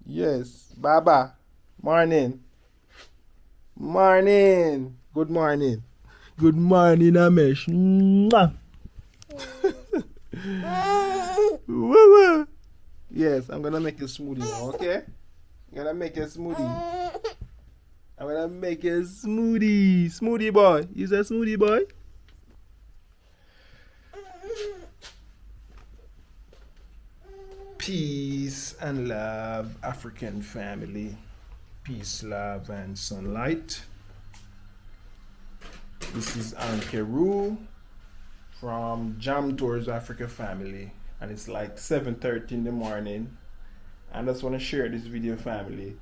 Yes, Baba. Morning. Morning. Good morning. Good morning, Amesh. Mwah. Woo woo. Yes, I'm gonna make a smoothie now, okay? I'm gonna make a smoothie. I'm gonna make a smoothie. Smoothie boy. He's a smoothie boy. Peace and love, African family. Peace, love, and sunlight. This is Ankeru from Jam Tours Africa family, and it's like 7:30 in the morning. I just want to share this video, family,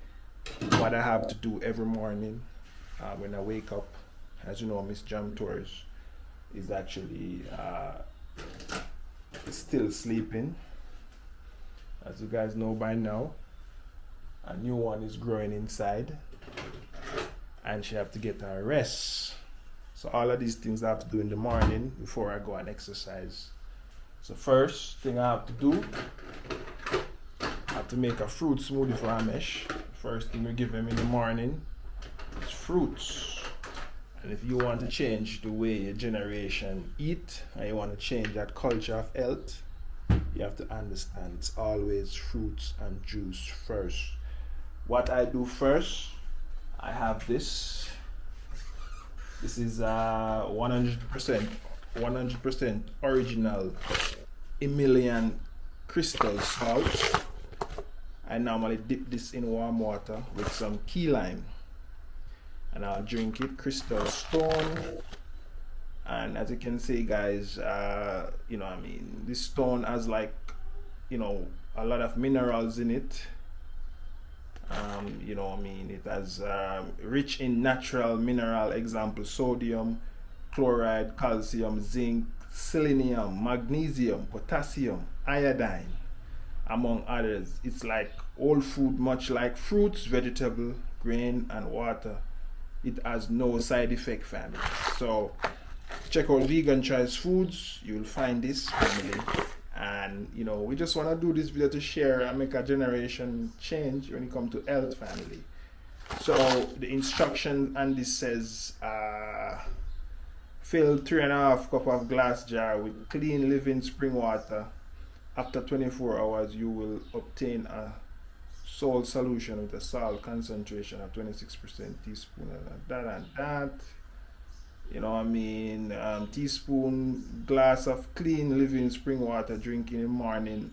what I have to do every morning when I wake up. As you know, Miss Jam Tours is actually still sleeping. As you guys know by now, a new one is growing inside, and she have to get her rest. So all of these things I have to do in the morning before I go and exercise. So first thing I have to do, I have to make a fruit smoothie for Amesh. First thing we give him in the morning is fruits. And if you want to change the way your generation eat, and you want to change that culture of health, you have to understand it's always fruits and juice first. What I do first, I have this. This is 100% original Himalayan crystal salt. I normally dip this in warm water with some key lime, and I'll drink it. Crystal stone, and as you can see, guys, this stone has a lot of minerals in it. It has rich in natural mineral, example sodium, chloride, calcium, zinc, selenium, magnesium, potassium, iodine, among others. It's like whole food, much like fruits, vegetable, grain, and water. It has no side effect, family. So check out Vegan Choice Foods. You'll find this, family. And we just want to do this video to share and make a generation change when it comes to health, family. So the instruction and this says fill 3.5 cup of glass jar with clean living spring water. After 24 hours you will obtain a salt solution with a salt concentration of 26% teaspoon and that. Teaspoon glass of clean living spring water, drinking in the morning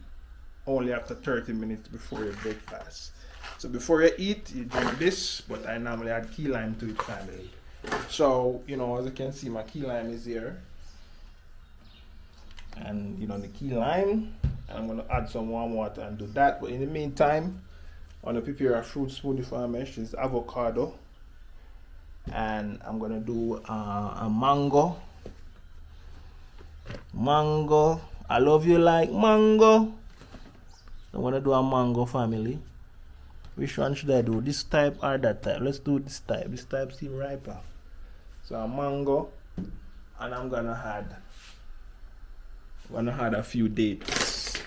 only after 30 minutes before your breakfast. So before you eat, you drink this, but I normally add key lime to it, family. So, as you can see, my key lime is here. And, the key lime, and I'm going to add some warm water and do that. But in the meantime, I want to prepare a fruit smoothie for Amesh. It's avocado. And I'm gonna do a mango. I love you like mango. I'm gonna do a mango, family. Which one should I do? This type or that type? Let's do this type. This type seems riper. So a mango, and I'm gonna add a few dates.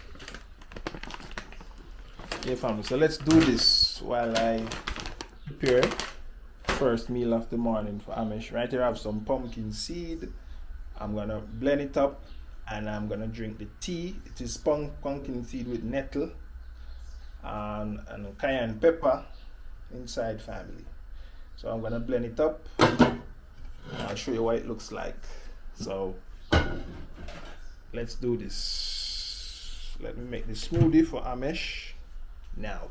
Okay, family. So let's do this while I prepare first meal of the morning for Amesh. Right here I have some pumpkin seed. I'm gonna blend it up and I'm gonna drink the tea. It is pumpkin seed with nettle and cayenne pepper inside, family. So I'm gonna blend it up and I'll show you what it looks like. So let's do this. Let me make the smoothie for Amesh now.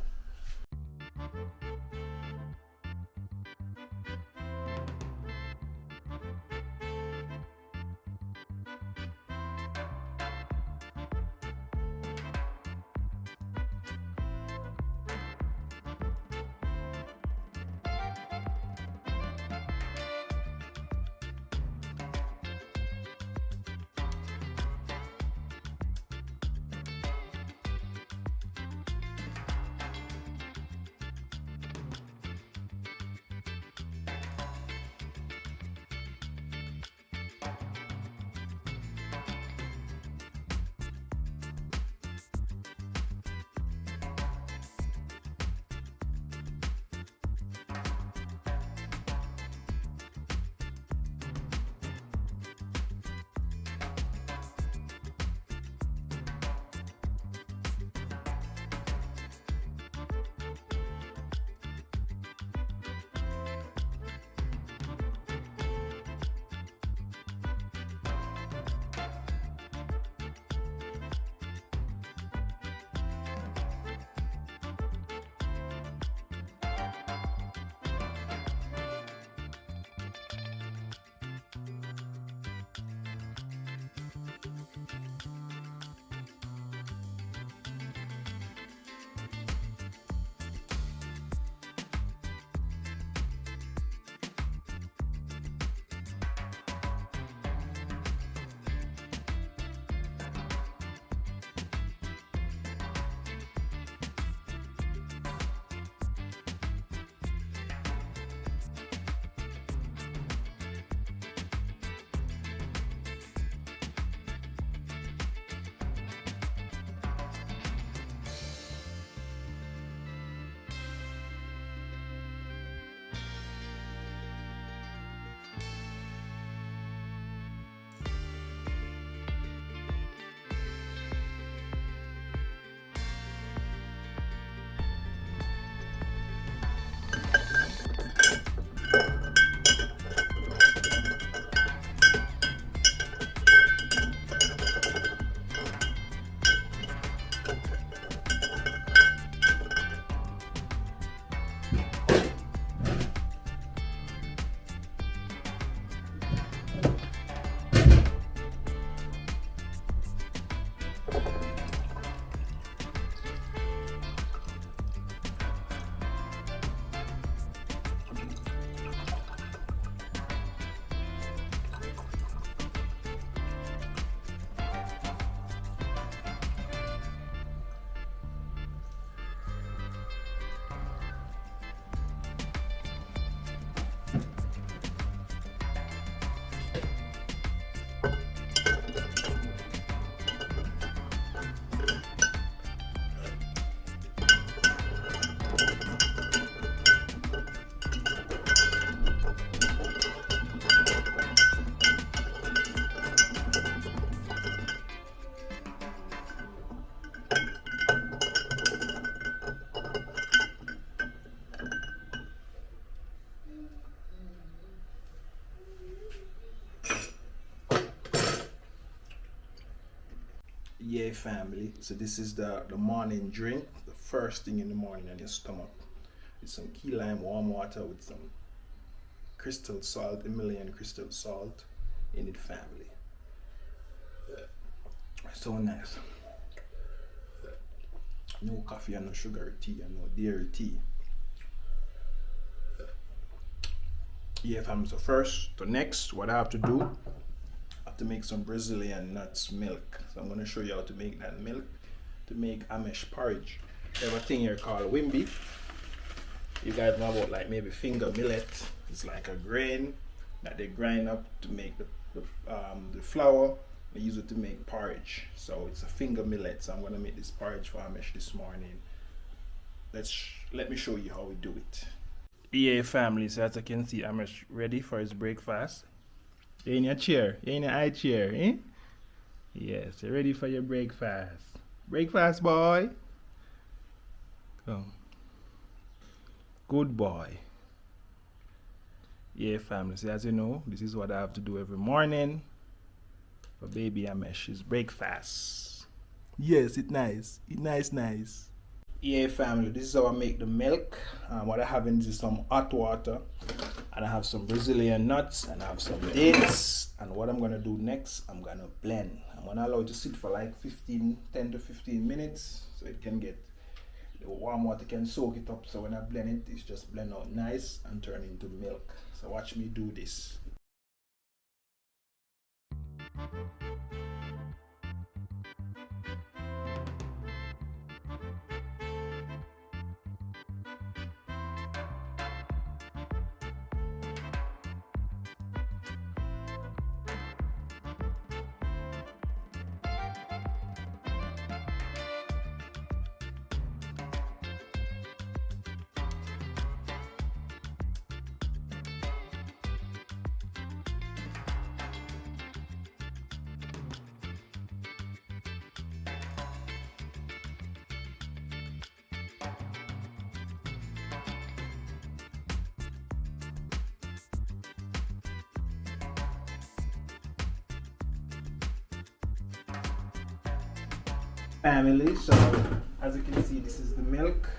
Yeah, family. So this is the morning drink, the first thing in the morning on your stomach. With some key lime warm water with some crystal salt, Himalayan crystal salt in it, family. So nice. No coffee and no sugary tea and no dairy tea. Yeah, family. So next, what I have to do, I have to make some Brazilian nuts milk. So I'm gonna show you how to make that milk to make Amish porridge. They have a thing here called Wimby. You guys know about like maybe finger millet. It's like a grain that they grind up to make the flour. They use it to make porridge. So it's a finger millet. So I'm gonna make this porridge for Amish this morning. Let me show you how we do it. Yeah, family. So as you can see, Amish ready for his breakfast. You're in your chair. You're in your high chair, eh? Yes, you're ready for your breakfast. Breakfast, boy. Come. Good boy. Yeah, family. So as you know, this is what I have to do every morning for baby Amesh's breakfast. Yes, it's nice. It's nice. Yeah, family. This is how I make the milk. What I have in is some hot water, and I have some Brazilian nuts, and I have some dates. And what I'm gonna do next, I'm gonna blend. I'm gonna allow it to sit for like 10 to 15 minutes, so it can get the warm water can soak it up. So when I blend it, it's just blend out nice and turn into milk. So watch me do this. Family, so as you can see, this is the milk,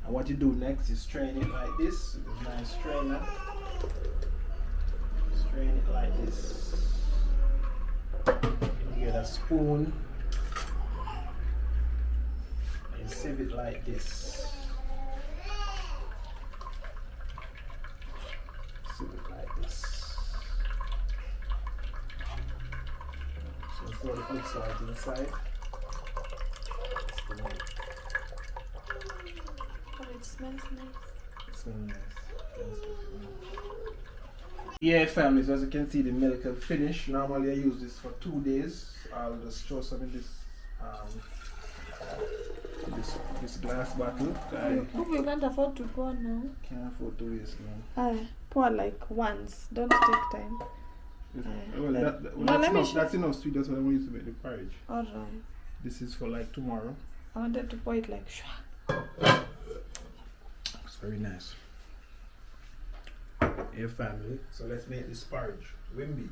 and what you do next is strain it like this with a nice strainer. Strain it like this. You get a spoon and sieve it like this. Sieve it like this. So throw the Wbesite inside. But it smells nice. It smells nice. Yeah, family, so as you can see, the milk is finished. Normally I use this for 2 days. I'll just throw some in this glass bottle. You can't afford to pour now. Can't afford to waste now. Pour like once. Don't take time. That's enough sweet. That's what I'm going to use to make the porridge. Alright. This is for like tomorrow. I wanted to pour it like shwa. It's very nice. Hey family, so let's make this porridge. Wimby.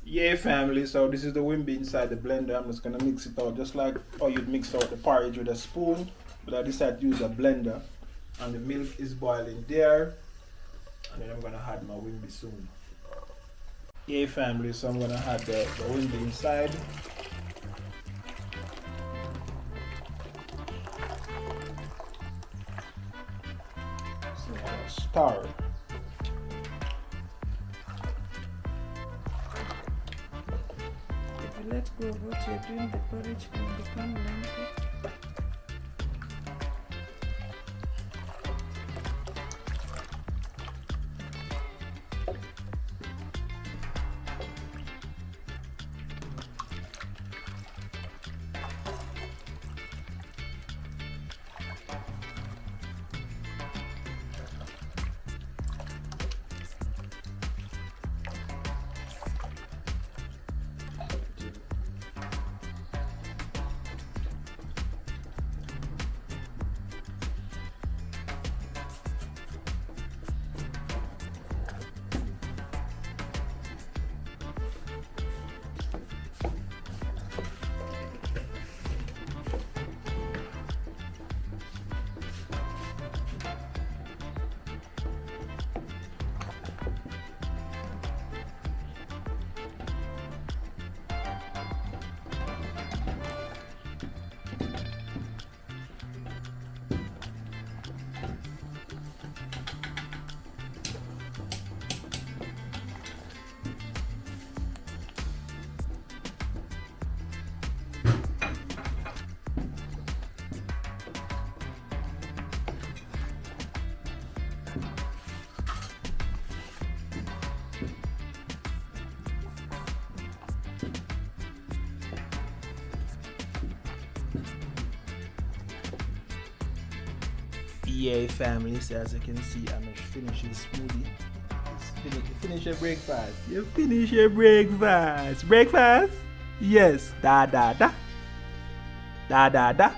Yeah, family, so this is the Wimby inside the blender. I'm just gonna mix it out just like how you'd mix out the porridge with a spoon, but I decided to use a blender, and the milk is boiling there, and then I'm gonna add my Wimby soon. Yeah, family, so I'm gonna add the Wimby inside. So I'm gonna stir. If you let go of what you're doing, the porridge can become lumpy. Yeah, family, so as you can see, I'm gonna finish this smoothie. You finish your breakfast. You finish your breakfast. Breakfast? Yes. Da da da. Da da da.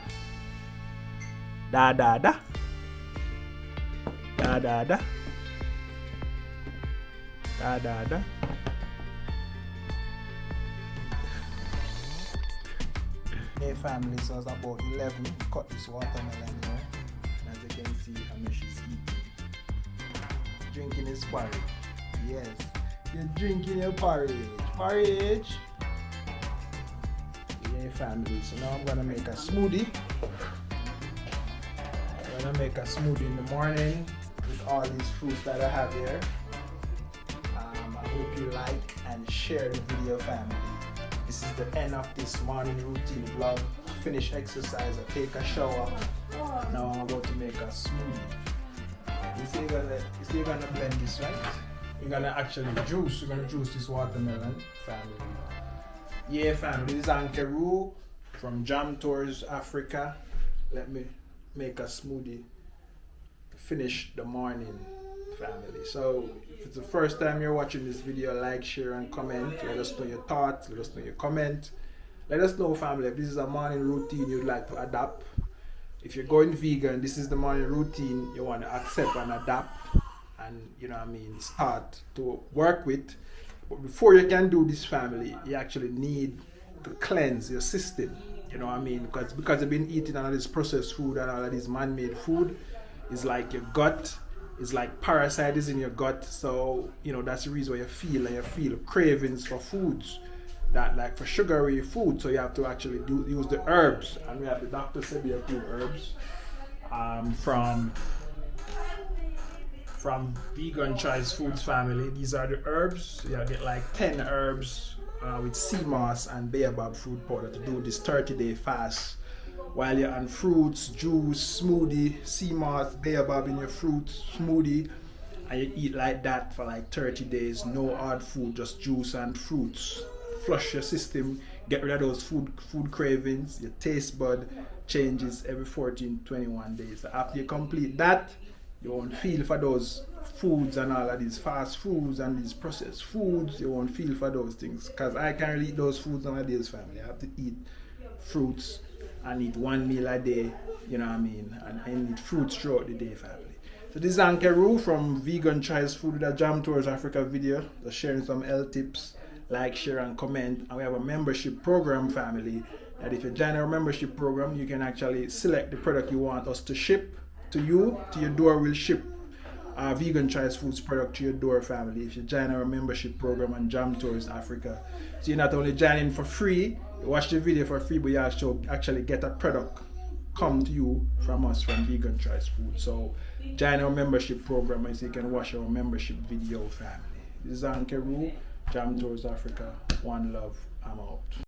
Da da da. Da da da. Da da da. Hey family, so it's about 11. Cut this watermelon here. And as you can see, Amish is eating. Drinking his porridge. Yes. You're drinking your porridge. Porridge. Yeah, family. So now I'm gonna make a smoothie. I'm gonna make a smoothie in the morning with all these fruits that I have here. I hope you like and share the video, family. This is the end of this morning routine vlog. Finish exercise, I take a shower. Now I'm about to make a smoothie. You see you're gonna blend this, right? You're gonna actually juice. You're gonna juice this watermelon, family. Yeah, family. This is Ankeru from Jam Tours Africa. Let me make a smoothie to finish the morning, family. So if it's the first time you're watching this video, like, share and comment. Let us know your thoughts, let us know your comment. Let us know, family, if this is a morning routine you'd like to adapt. If you're going vegan, this is the morning routine you want to accept and adapt and, you know what I mean, start to work with. But before you can do this, family, you actually need to cleanse your system, you know what I mean, because you've been eating all this processed food and all of this man-made food. It's like your gut, it's like parasites in your gut. So, you know, that's the reason why you feel cravings for foods, that like for sugary food. So you have to actually use the herbs, and we have the Dr. Sebi approved herbs from Vegan Choice Foods family. These are the herbs. You get like 10 herbs with sea moss and baobab fruit powder to do this 30-day fast. While you're on fruits, juice, smoothie, sea moss, baobab in your fruit smoothie, and you eat like that for like 30 days, no hard food, just juice and fruits. Flush your system, get rid of those food cravings. Your taste bud changes every 14-21 days. So after you complete that, you won't feel for those foods and all of these fast foods and these processed foods. You won't feel for those things, because I can't really eat those foods nowadays, family. I have to eat fruits and eat one meal a day, you know what I mean, and I eat fruits throughout the day, family. So this is Ankeru from Vegan Choice Food with a Jam Tours Africa video, just sharing some health tips. Like, share and comment. And we have a membership program, family, that if you join our membership program, you can actually select the product you want us to ship to you. To your door, we'll ship our Vegan Choice Foods product to your door, family, if you join our membership program on Jam Tours Africa. So you're not only joining for free, you watch the video for free, but you actually get a product come to you from us, from Vegan Choice Food. So join our membership program so you can watch our membership video, family. This is Ankeru, Jam Tours Africa. One love. I'm out.